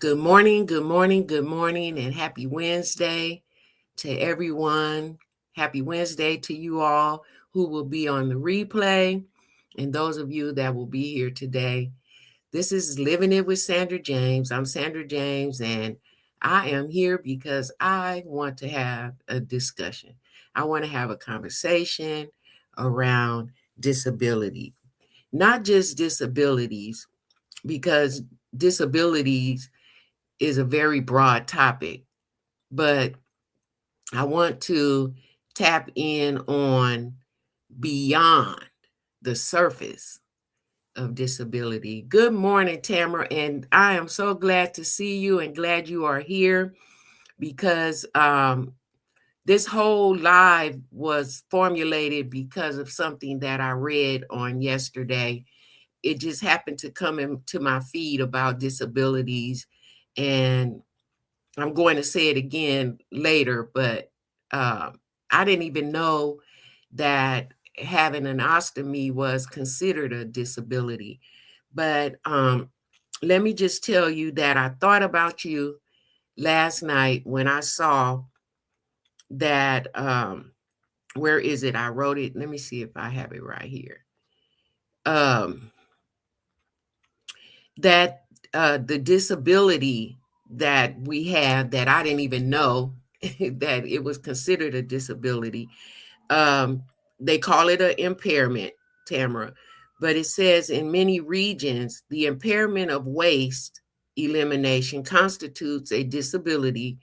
Good morning, good morning, good morning, and happy Wednesday to everyone. Happy Wednesday to you all who will be on the replay and those of you that will be here today. This is Living It with Sandra James. I'm Sandra James, and I am here because I want to have a discussion. I want to have a conversation around disability, not just disabilities, because disabilities is a very broad topic, but I want to tap in on beyond the surface of disability. Good morning, Tamara, and I am so glad to see you and glad you are here because this whole live was formulated because of something that I read on yesterday. It just happened to come into my feed about disabilities, and I'm going to say it again later, but I didn't even know that having an ostomy was considered a disability. But let me just tell you that I thought about you last night when I saw that. Where is it? I wrote it. Let me see if I have it right here. Um, that the disability that we have that I didn't even know that it was considered a disability. Um, they call it an impairment, Tamara, but it says in many regions, the impairment of waste elimination constitutes a disability,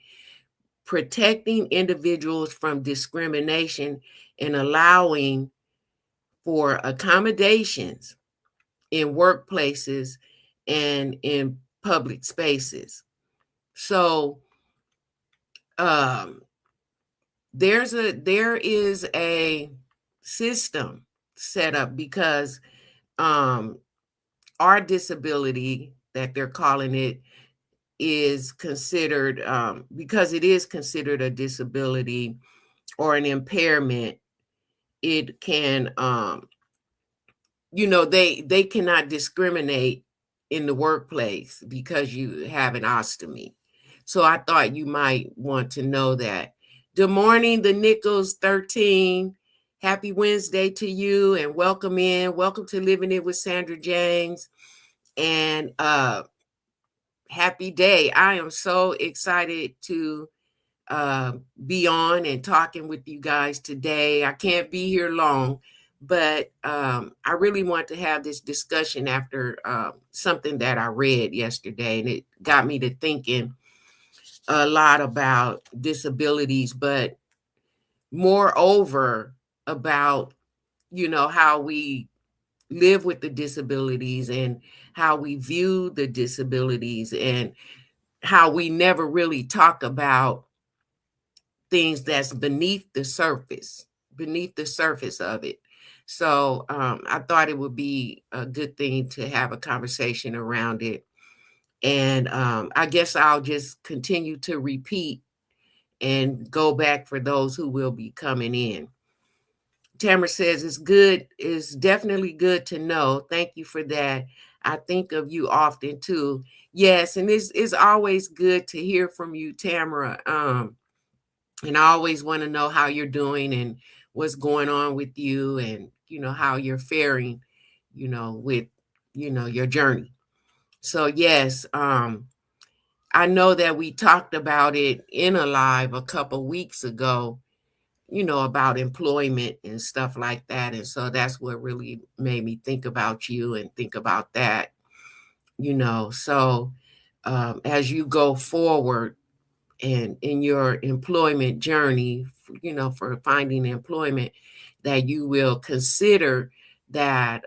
protecting individuals from discrimination and allowing for accommodations in workplaces and in public spaces. So um, there is a system set up because um, our disability that they're calling it is considered because it is considered a disability or an impairment. It can they cannot discriminate in the workplace because you have an ostomy. So I thought you might want to know that. Good morning, the Nichols 13. Happy Wednesday to you and welcome in. Welcome to Living It with Sandra James. And happy day. I am so excited to be on and talking with you guys today. I can't be here long, but I really want to have this discussion after something that I read yesterday, and it got me to thinking a lot about disabilities, but moreover about how we live with the disabilities and how we view the disabilities and how we never really talk about things that's beneath the surface of it. So I thought it would be a good thing to have a conversation around it. And I guess I'll just continue to repeat and go back for those who will be coming in. Tamara says it's definitely good to know. Thank you for that. I think of you often too. Yes, and it's always good to hear from you, Tamara. And I always want to know how you're doing and what's going on with you and how you're faring, with your journey. So yes, I know that we talked about it in a live a couple weeks ago, about employment and stuff like that. And so that's what really made me think about you and think about that, so as you go forward and in your employment journey, for finding employment, that you will consider that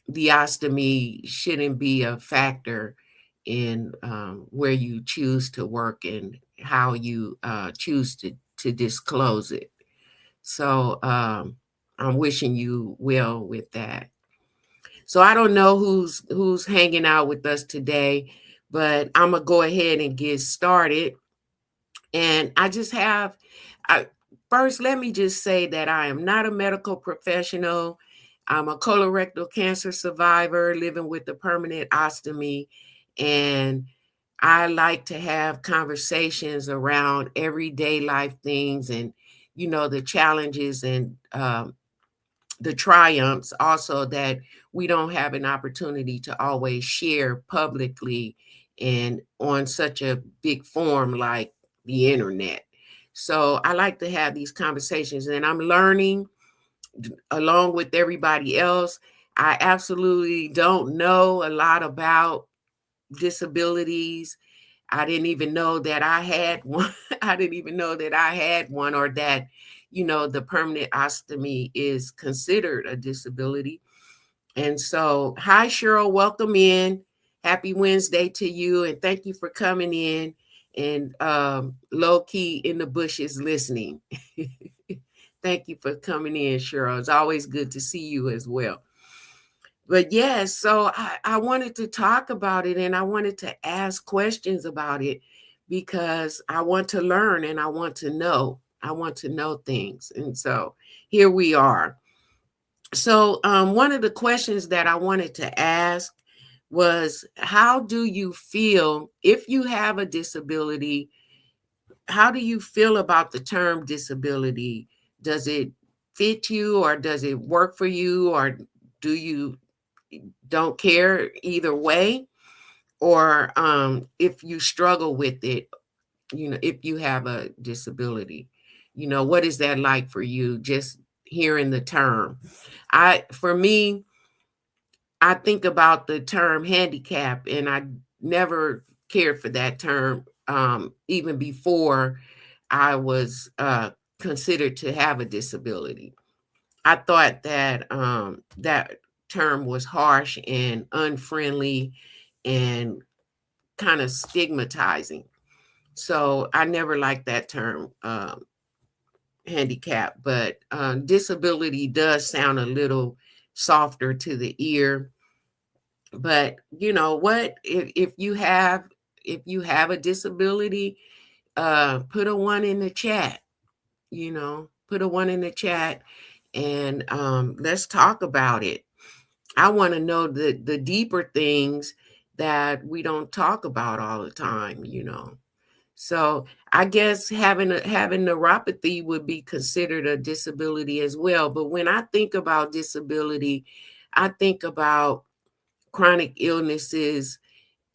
the ostomy shouldn't be a factor in where you choose to work and how you choose to disclose it. So I'm wishing you well with that. So I don't know who's hanging out with us today, but I'm gonna go ahead and get started. And first, let me just say that I am not a medical professional. I'm a colorectal cancer survivor living with a permanent ostomy. And I like to have conversations around everyday life things and, the challenges and the triumphs also that we don't have an opportunity to always share publicly and on such a big form like the internet. So I like to have these conversations, and I'm learning along with everybody else. I absolutely don't know a lot about disabilities. I didn't even know that I had one. I didn't even know that I had one, or that, the permanent ostomy is considered a disability. And so, hi, Cheryl, welcome in. Happy Wednesday to you. And thank you for coming in and low key in the bushes listening. Thank you for coming in, Cheryl. It's always good to see you as well. But yes, so I wanted to talk about it, and I wanted to ask questions about it because I want to learn and I want to know. I want to know things. And so here we are. So one of the questions that I wanted to ask was, how do you feel if you have a disability? How do you feel about the term disability? Does it fit you, or does it work for you, or do you don't care either way? Or if you struggle with it, if you have a disability, what is that like for you, just hearing the term? For me, I think about the term handicap, and I never cared for that term, even before I was considered to have a disability. I thought that that term was harsh and unfriendly and kind of stigmatizing. So I never liked that term, handicap. But disability does sound a little softer to the ear. But you know what? If you have a disability, put a one in the chat. Put a one in the chat, and let's talk about it. I want to know the deeper things that we don't talk about all the time. So I guess having neuropathy would be considered a disability as well. But when I think about disability, I think about chronic illnesses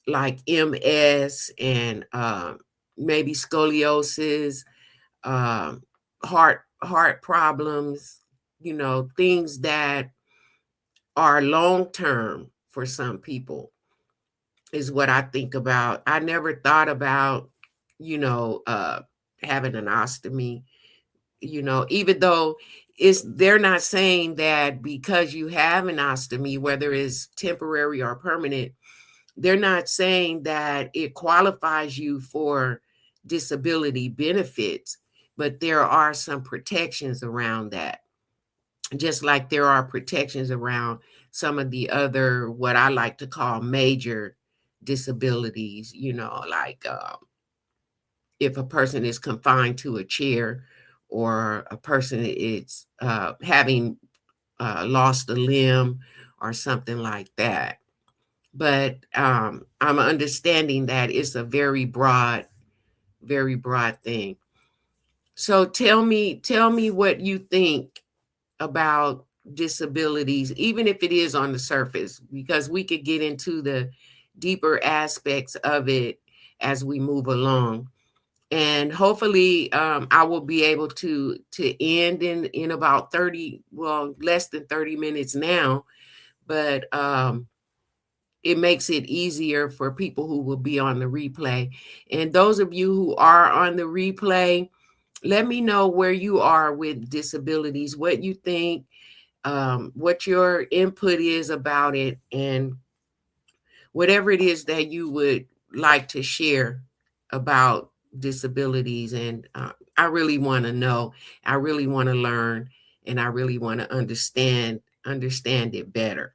like MS and maybe scoliosis, um, heart problems, things that are long term for some people is what I think about. I never thought about, you know, uh, having an ostomy, even though they're not saying that because you have an ostomy, whether it's temporary or permanent, they're not saying that it qualifies you for disability benefits, but there are some protections around that. Just like there are protections around some of the other, what I like to call major disabilities, like if a person is confined to a chair, or a person is having lost a limb or something like that. But I'm understanding that it's a very broad thing. So tell me what you think about disabilities, even if it is on the surface, because we could get into the deeper aspects of it as we move along. And hopefully I will be able to end in about 30, well, less than 30 minutes now. But it makes it easier for people who will be on the replay. And those of you who are on the replay, let me know where you are with disabilities, what you think, what your input is about it, and whatever it is that you would like to share about disabilities. And I really want to know, I really want to learn, and I really want to understand it better.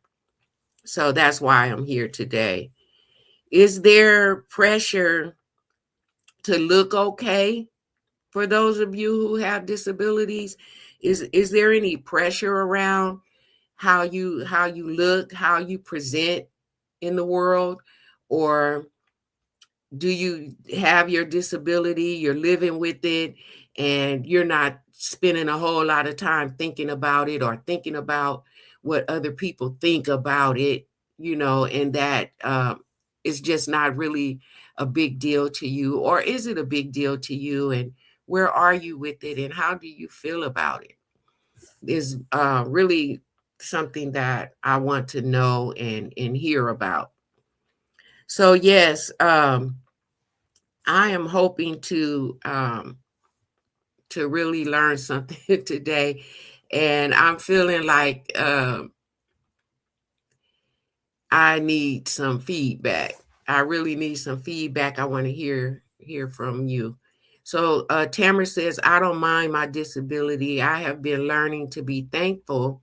So that's why I'm here today. Is there pressure to look okay for those of you who have disabilities? Is there any pressure around how you look, how you present in the world? or do you have your disability, you're living with it, and you're not spending a whole lot of time thinking about it or thinking about what other people think about it, and that it's just not really a big deal to you? Or is it a big deal to you? And where are you with it? And how do you feel about it? Is really something that I want to know and hear about. So yes, I am hoping to really learn something today, and I'm feeling like I need some feedback. I really need some feedback. I want to hear from you. So Tamara says, I don't mind my disability. I have been learning to be thankful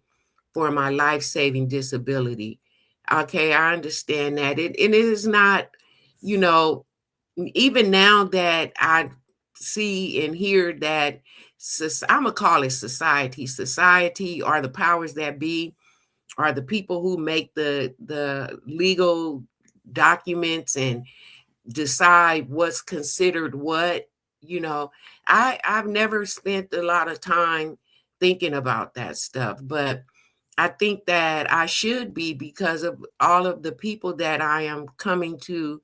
for my life-saving disability. Okay, I understand that. And it is not, you know, even now that I see and hear that, I'm gonna call it society. Society are the powers that be, are the people who make the legal documents and decide what's considered what. You know, I've never spent a lot of time thinking about that stuff, but I think that I should be, because of all of the people that I am coming to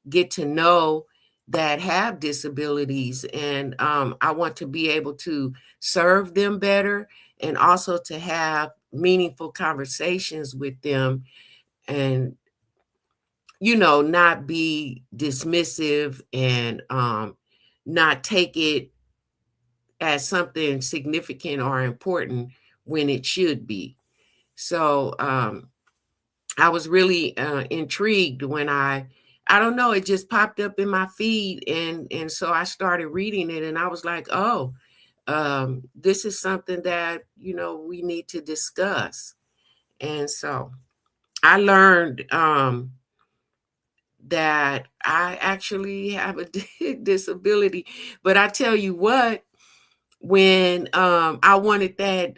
get to know that have disabilities. And I want to be able to serve them better, and also to have meaningful conversations with them, and, not be dismissive, and not take it as something significant or important when it should be. So I was really intrigued when I don't know, it just popped up in my feed, and so I started reading it, and I was like, oh, this is something that we need to discuss. And so I learned that I actually have a disability. But I tell you what, when I wanted that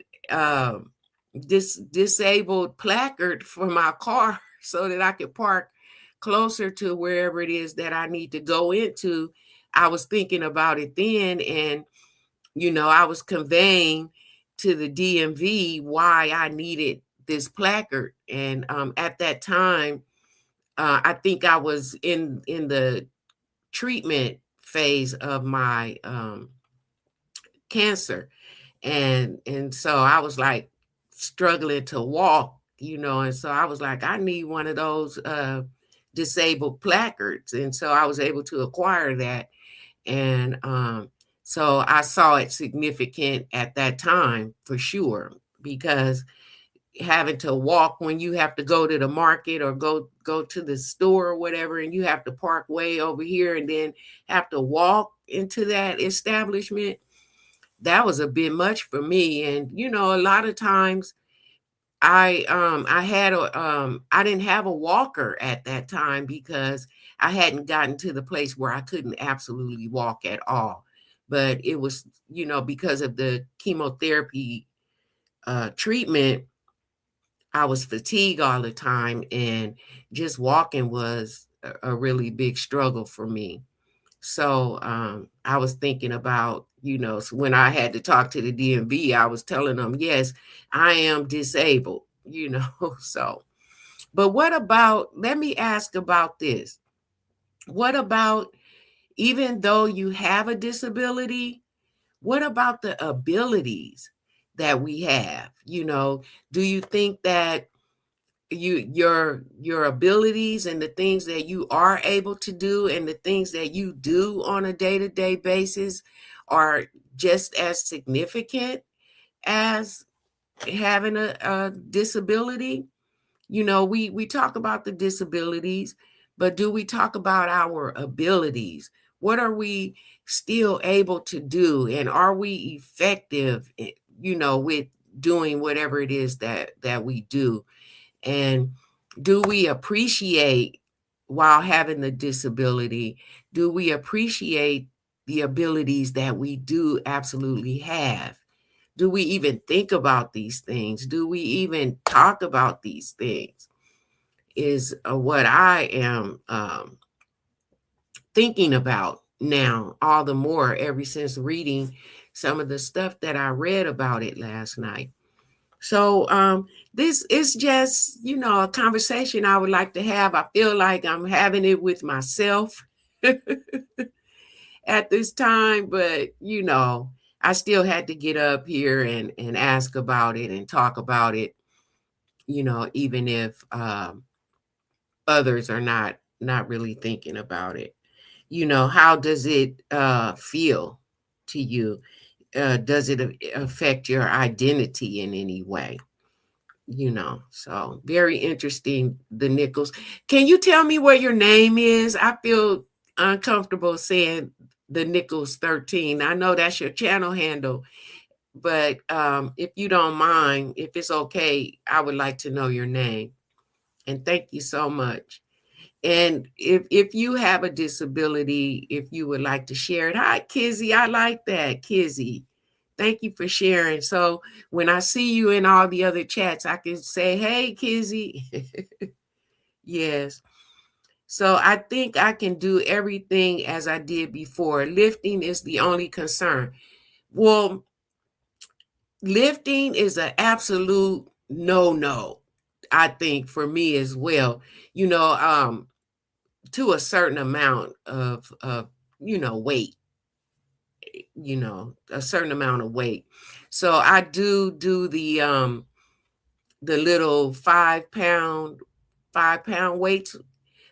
disabled placard for my car so that I could park closer to wherever it is that I need to go into, I was thinking about it then, and I was conveying to the DMV why I needed this placard. And at that time, I think I was in the treatment phase of my cancer, and so I was like struggling to walk, and so I was like, I need one of those disabled placards, and so I was able to acquire that. And so I saw it significant at that time for sure, because having to walk when you have to go to the market or go to the store or whatever, and you have to park way over here and then have to walk into that establishment, that was a bit much for me. And a lot of times I didn't have a walker at that time, because I hadn't gotten to the place where I couldn't absolutely walk at all. But it was, because of the chemotherapy treatment, I was fatigued all the time, and just walking was a really big struggle for me. So I was thinking about, so when I had to talk to the DMV, I was telling them, yes, I am disabled, So, but what about, let me ask about this. What about, even though you have a disability, what about the abilities that we have? Do you think that your abilities and the things that you are able to do and the things that you do on a day-to-day basis are just as significant as having a disability? We talk about the disabilities, but do we talk about our abilities? What are we still able to do, and are we effective, with doing whatever it is that we do? And do we appreciate, while having the disability, do we appreciate the abilities that we do absolutely have? Do we even think about these things? Do we even talk about these things? is what I am thinking about now, all the more ever since reading some of the stuff that I read about it last night. So this is just, a conversation I would like to have. I feel like I'm having it with myself at this time, but I still had to get up here and ask about it and talk about it, even if others are not really thinking about it. How does it feel to you? Does it affect your identity in any way? So very interesting, the Nichols. Can you tell me what your name is? I feel uncomfortable saying the Nichols 13. I know that's your channel handle, but if you don't mind, if it's okay, I would like to know your name. And thank you so much. And if you have a disability, if you would like to share it. Hi, Kizzy. I like that, Kizzy. Thank you for sharing. So when I see you in all the other chats, I can say, hey, Kizzy. Yes. So I think I can do everything as I did before. Lifting is the only concern. Well, lifting is an absolute no, I think, for me as well. To a certain amount of weight, a certain amount of weight. So I do the little 5 pound weights,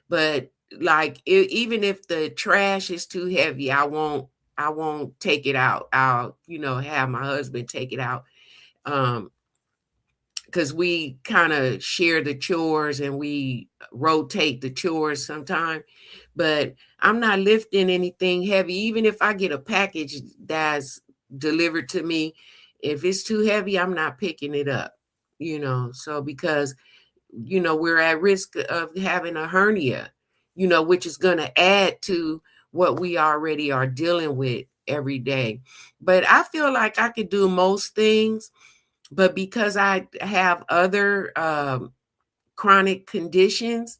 but like even if the trash is too heavy, I won't take it out. I'll have my husband take it out, because we kind of share the chores and we rotate the chores sometime. But I'm not lifting anything heavy, even if I get a package that's delivered to me. If it's too heavy, I'm not picking it up. So because we're at risk of having a hernia, which is going to add to what we already are dealing with every day. But I feel like I could do most things, but because I have other chronic conditions,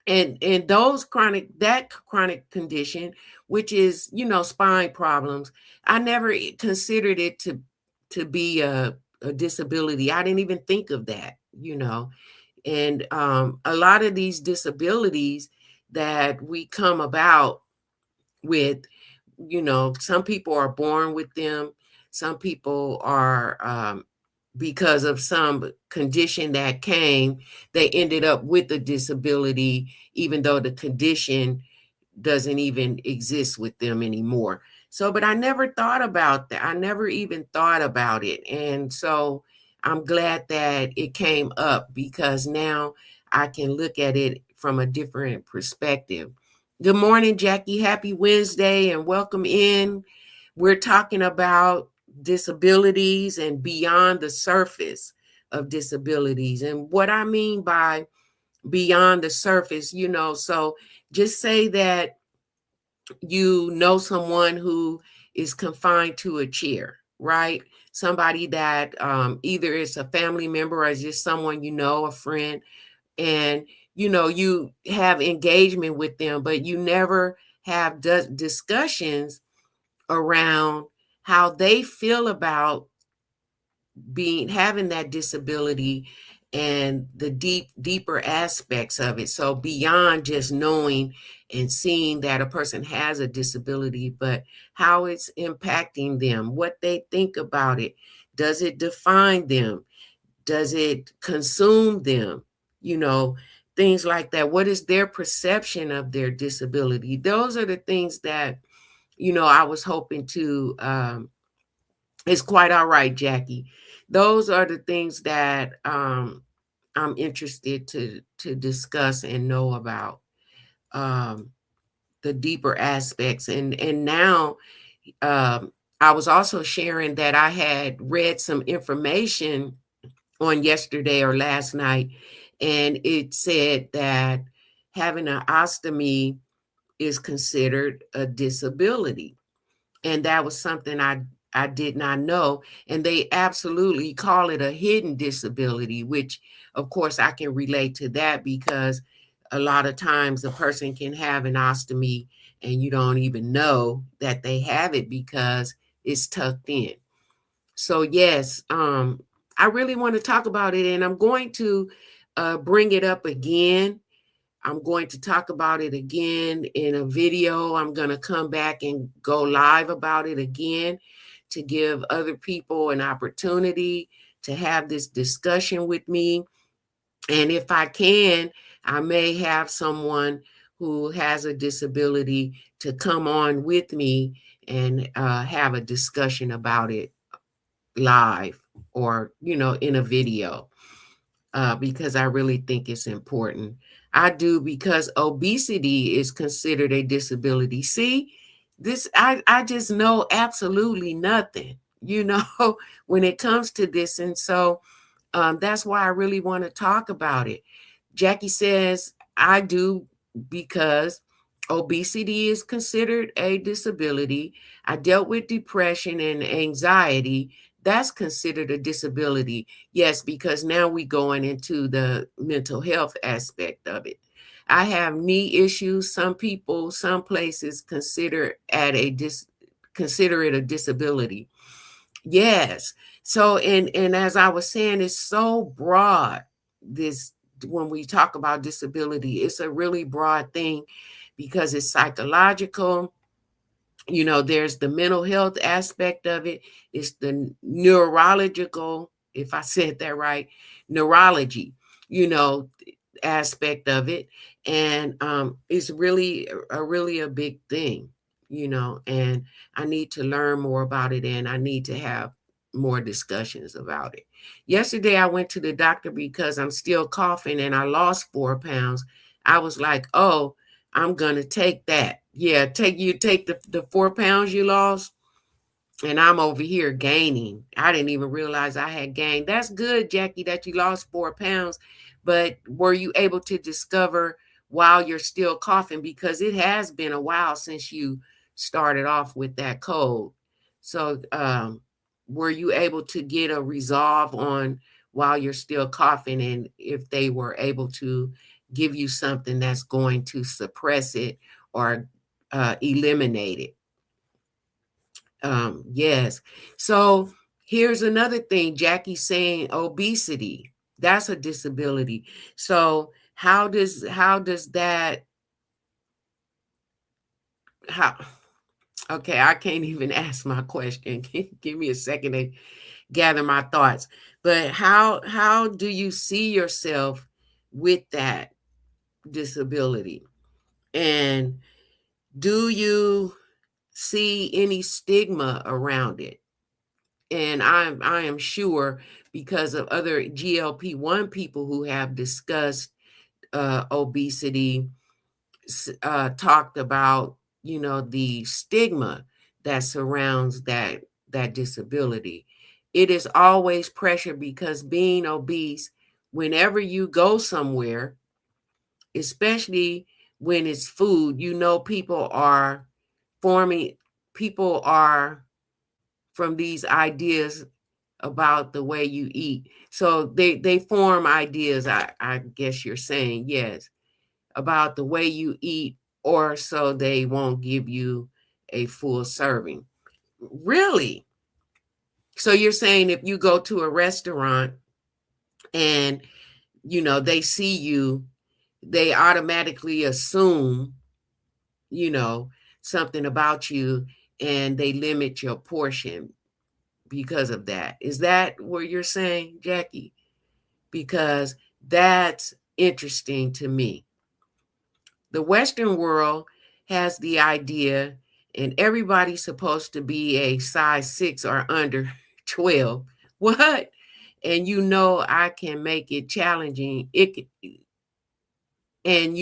and that chronic condition, which is spine problems, I never considered it to be a disability. I didn't even think of that. And a lot of these disabilities that we come about with, some people are born with them. Some people are, because of some condition that came, they ended up with a disability, even though the condition doesn't even exist with them anymore. So, but I never thought about that. I never even thought about it. And so I'm glad that it came up, because now I can look at it from a different perspective. Good morning, Jackie. Happy Wednesday and welcome in. We're talking about disabilities and beyond the surface of disabilities. And what I mean by beyond the surface, so just say that someone who is confined to a chair, right? Somebody that either is a family member or is just someone, a friend, and you have engagement with them, but you never have discussions around how they feel about having that disability and the deeper aspects of it. So beyond just knowing and seeing that a person has a disability, but how it's impacting them, what they think about it. Does it define them? Does it consume them? Things like that. What is their perception of their disability? Those are the things that I was hoping to it's quite all right, Jackie. Those are the things that I'm interested to discuss and know about, um, the deeper aspects. And now I was also sharing that I had read some information on yesterday or last night, and it said that having an ostomy is considered a disability. And that was something I did not know. And they absolutely call it a hidden disability, which of course I can relate to that, because a lot of times a person can have an ostomy and you don't even know that they have it because it's tucked in. So yes, I really want to talk about it, and I'm going to bring it up again. I'm going to talk about it again in a video. I'm going to come back and go live about it again to give other people an opportunity to have this discussion with me. And if I can, I may have someone who has a disability to come on with me and have a discussion about it live, or, in a video, because I really think it's important. I do, because obesity is considered a disability. See, I just know absolutely nothing, when it comes to this. And so that's why I really want to talk about it. Jackie says, I do, because obesity is considered a disability. I dealt with depression and anxiety. That's considered a disability. Yes, because now we're going into the mental health aspect of it. I have knee issues. Some people, some places consider it a disability. Yes. So, and as I was saying, it's so broad. This, when we talk about disability, it's a really broad thing, because it's psychological. There's the mental health aspect of it. It's the neurological, if I said that right, neurology, you know, aspect of it. And it's really a big thing, and I need to learn more about it, and I need to have more discussions about it. Yesterday, I went to the doctor because I'm still coughing and I lost 4 pounds. I was like, oh, I'm gonna take that. Yeah, take the 4 pounds you lost, and I'm over here gaining. I didn't even realize I had gained. That's good, Jackie, that you lost 4 pounds. But were you able to discover while you're still coughing? Because it has been a while since you started off with that cold. So were you able to get a resolve on while you're still coughing, and if they were able to give you something that's going to suppress it or eliminate it? Yes. So here's another thing. Jackie's saying obesity. That's a disability. So how does that how okay, I can't even ask my question. Give me a second to gather my thoughts. But how do you see yourself with that disability? And do you see any stigma around it? And I am sure, because of other GLP-1 people who have discussed obesity, talked about, the stigma that surrounds that disability. It is always pressure, because being obese, whenever you go somewhere, especially when it's food, forming people are from these ideas about the way you eat. So they form ideas, I guess you're saying, yes, about the way you eat, or so they won't give you a full serving. Really? So you're saying if you go to a restaurant and they see you, they automatically assume, you know, something about you, and they limit your portion because of that. Is that what you're saying, Jackie? Because that's interesting to me. The Western world has the idea, and everybody's supposed to be a size 6 or under 12. What? And I can make it challenging. And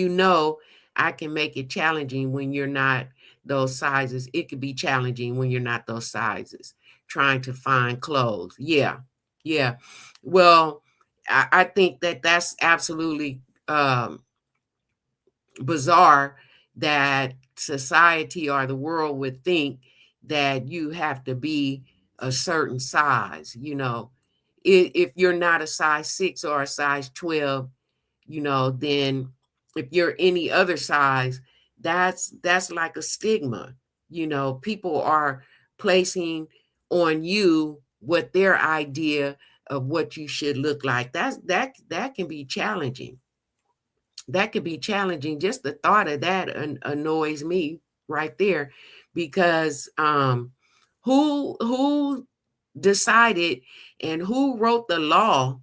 I can make it challenging when you're not those sizes. It could be challenging when you're not those sizes, trying to find clothes. Yeah. Yeah. Well, I think that that's absolutely bizarre, that society or the world would think that you have to be a certain size, you know. If you're not a size 6 or a size 12, you know, then if you're any other size, that's like a stigma. You know, people are placing on you what their idea of what you should look like. That can be challenging. That could be challenging. Just the thought of that annoys me right there, because who decided and who wrote the law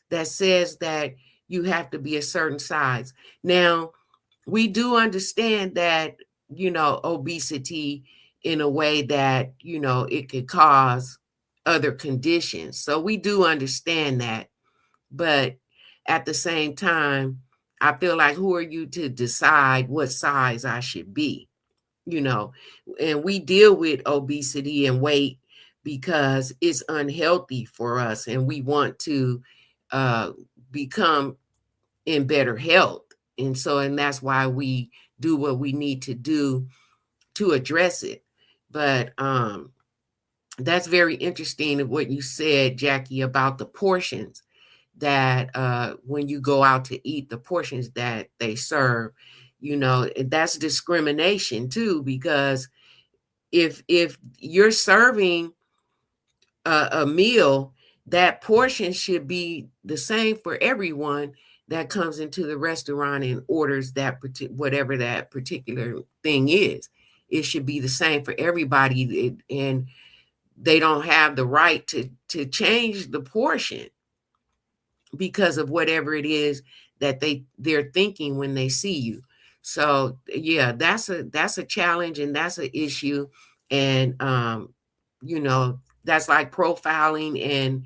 that says that you have to be a certain size? Now, we do understand that, you know, obesity in a way that, you know, it could cause other conditions. So we do understand that. But at the same time, I feel like, who are you to decide what size I should be? You know, and we deal with obesity and weight because it's unhealthy for us, and we want to uh, become in better health. And so, and that's why we do what we need to do to address it. But that's very interesting of what you said, Jackie, about the portions that when you go out to eat, the portions that they serve. You know, that's discrimination too, because if you're serving a meal, that portion should be the same for everyone that comes into the restaurant and orders that whatever that particular thing is. It should be the same for everybody, and they don't have the right to change the portion because of whatever it is that they're thinking when they see you. So yeah, that's a challenge, and that's an issue. And you know, that's like profiling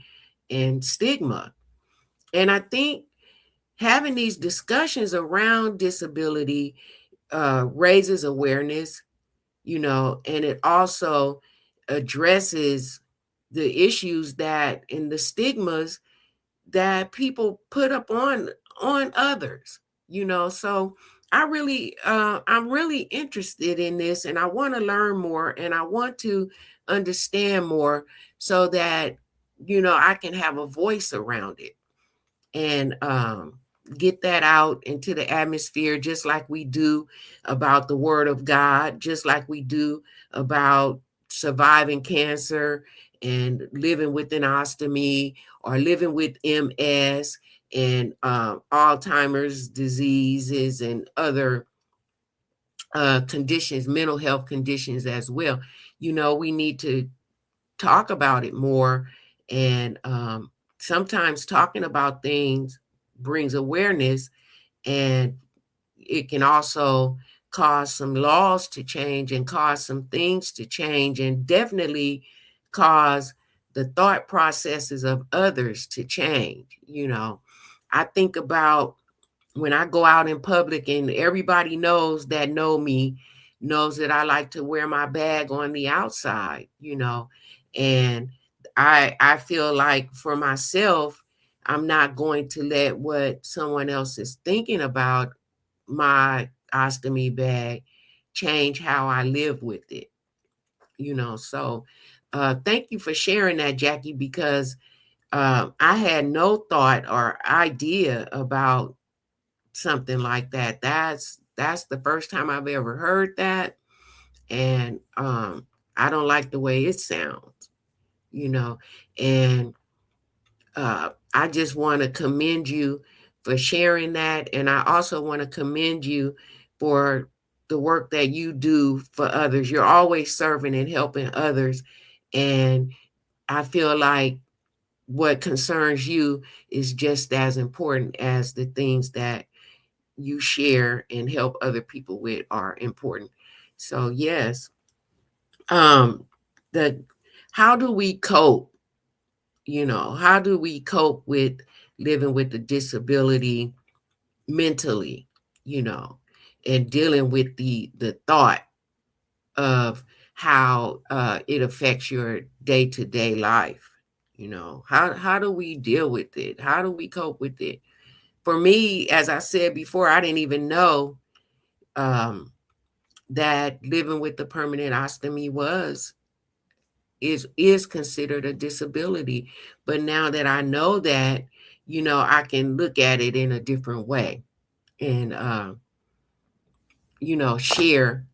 and stigma. And I think having these discussions around disability raises awareness, you know, and it also addresses the issues that and the stigmas that people put up on others, you know. So I'm really interested in this, and I want to learn more, and I want to understand more, so that, you know, I can have a voice around it, and get that out into the atmosphere, just like we do about the word of God, just like we do about surviving cancer and living with an ostomy, or living with MS and Alzheimer's diseases and other conditions, mental health conditions as well. You know, we need to talk about it more. And sometimes talking about things brings awareness, and it can also cause some laws to change and cause some things to change, and definitely cause the thought processes of others to change. You know, I think about when I go out in public, and everybody knows that know me, knows that I like to wear my bag on the outside, you know. And I feel like for myself, I'm not going to let what someone else is thinking about my ostomy bag change how I live with it, you know. So thank you for sharing that, Jackie, because I had no thought or idea about something like that. That's the first time I've ever heard that, and I don't like the way it sounds, you know. And I just want to commend you for sharing that, and I also want to commend you for the work that you do for others. You're always serving and helping others, and I feel like what concerns you is just as important as the things that you share and help other people with are important. So yes, um, the how do we cope? You know, how do we cope with living with the disability mentally? You know, and dealing with the thought of how it affects your day to day life. You know, how do we deal with it? How do we cope with it? For me, as I said before, I didn't even know um, that living with the permanent ostomy was is considered a disability. But now that I know that, I can look at it in a different way and share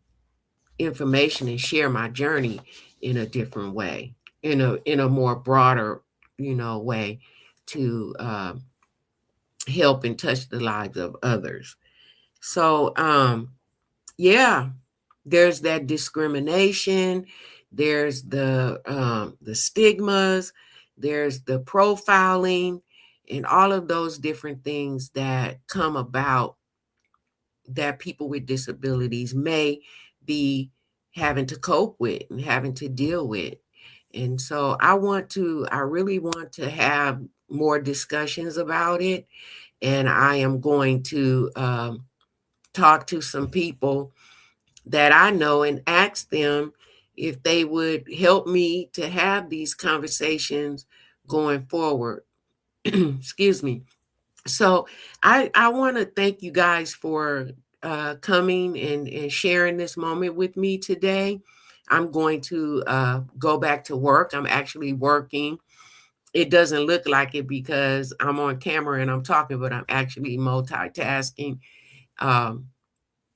information and share my journey in a different way, in a more broader, way to help and touch the lives of others. So yeah, there's that discrimination, there's the stigmas, there's the profiling, and all of those different things that come about that people with disabilities may be having to cope with and having to deal with. And so I really want to have more discussions about it. And I am going to talk to some people that I know and ask them if they would help me to have these conversations going forward. Excuse me. So I want to thank you guys for coming and sharing this moment with me today. I'm going to go back to work. I'm actually working. It doesn't look like it because I'm on camera and I'm talking, but I'm actually multitasking. Um,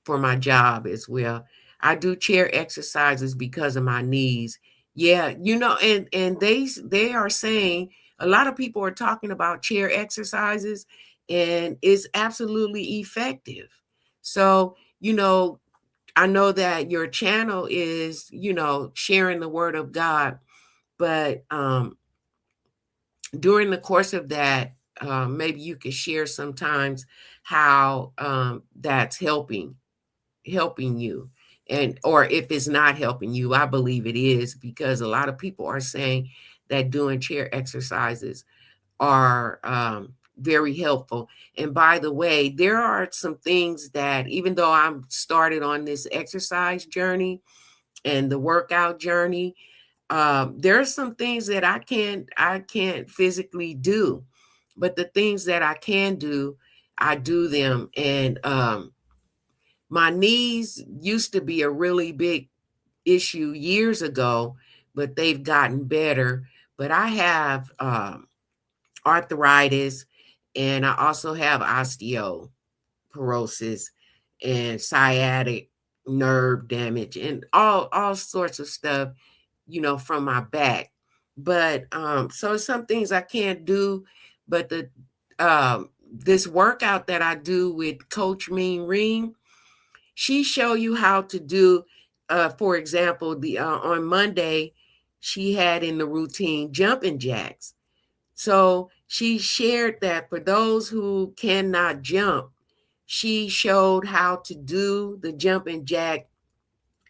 for my job as well. I do chair exercises because of my knees. Yeah, and they are saying a lot of people are talking about chair exercises and it's absolutely effective. So, I know that your channel is, sharing the word of God, but during the course of that, maybe you could share sometimes how that's helping you, and or if it's not helping you. I believe it is, because a lot of people are saying that doing chair exercises are very helpful. And by the way, there are some things that, even though I'm started on this exercise journey and the workout journey, there are some things that I can't physically do, but the things that I can do, I do them. And my knees used to be a really big issue years ago, but they've gotten better. But I have arthritis, and I also have osteoporosis and sciatic nerve damage and all sorts of stuff, from my back. But so some things I can't do, but the this workout that I do with Coach Mean Ring, she show you how to do, for example, the on Monday she had in the routine jumping jacks. So she shared that for those who cannot jump, she showed how to do the jumping jack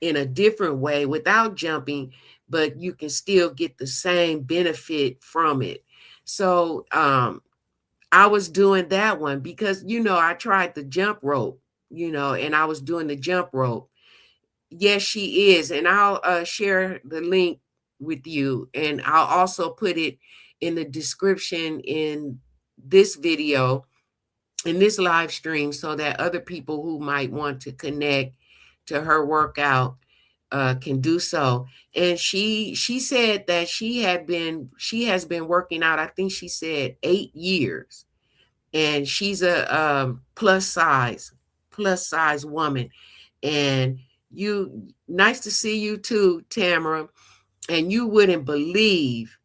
in a different way without jumping, but you can still get the same benefit from it. So I was doing that one because, I tried the jump rope, and I was doing the jump rope. Yes, she is. And I'll share the link with you. And I'll also put it in the description in this video, in this live stream, so that other people who might want to connect to her workout can do so. And she said that she has been working out, I think she said 8 years. And she's a plus size woman. And nice to see you too, Tamara. And you wouldn't believe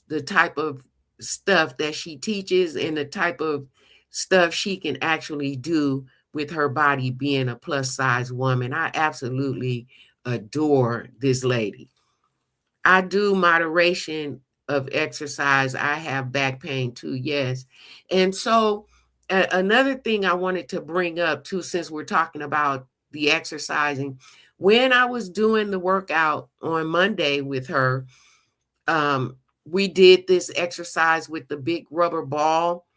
the type of stuff that she teaches and the type of stuff she can actually do with her body, being a plus size woman. I absolutely adore this lady. I do moderation of exercise. I have back pain too, yes. And so another thing I wanted to bring up too, since we're talking about the exercising, when I was doing the workout on Monday with her, we did this exercise with the big rubber ball,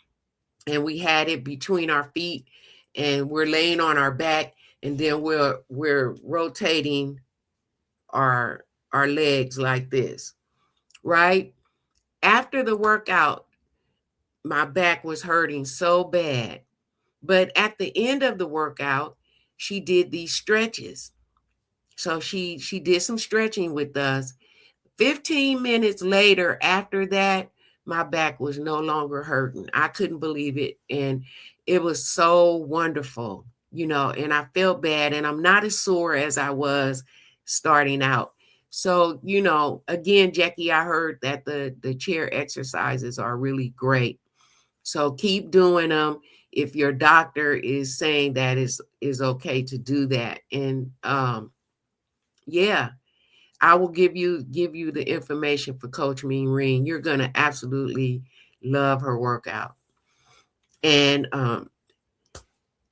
and we had it between our feet, and we're laying on our back, and then we're rotating our legs like this, right? After the workout, my back was hurting so bad. But at the end of the workout, she did these stretches. So she did some stretching with us 15 minutes later, after that, my back was no longer hurting. I couldn't believe it. And it was so wonderful, and I felt bad. And I'm not as sore as I was starting out. So, again, Jackie, I heard that the chair exercises are really great. So keep doing them if your doctor is saying that is okay to do that. And yeah, I will give you the information for Coach Mean. You're gonna absolutely love her workout. And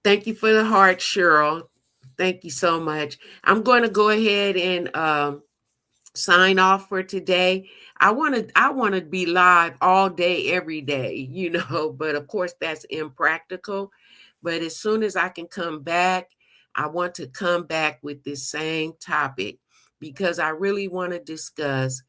thank you for the heart, Cheryl. Thank you so much. I'm going to go ahead and sign off for today. I want to be live all day, every day, but of course that's impractical. But as soon as I can come back, I want to come back with this same topic because I really want to discuss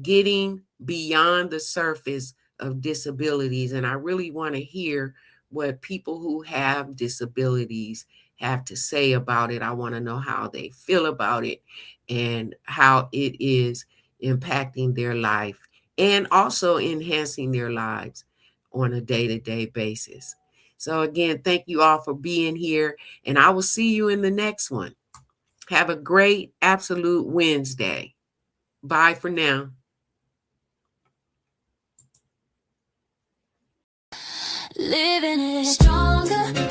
getting beyond the surface of disabilities. And I really want to hear what people who have disabilities have to say about it. I want to know how they feel about it and how it is impacting their life and also enhancing their lives on a day-to-day basis. So again, thank you all for being here, and I will see you in the next one. Have a great absolute Wednesday. Bye for now. Living it stronger.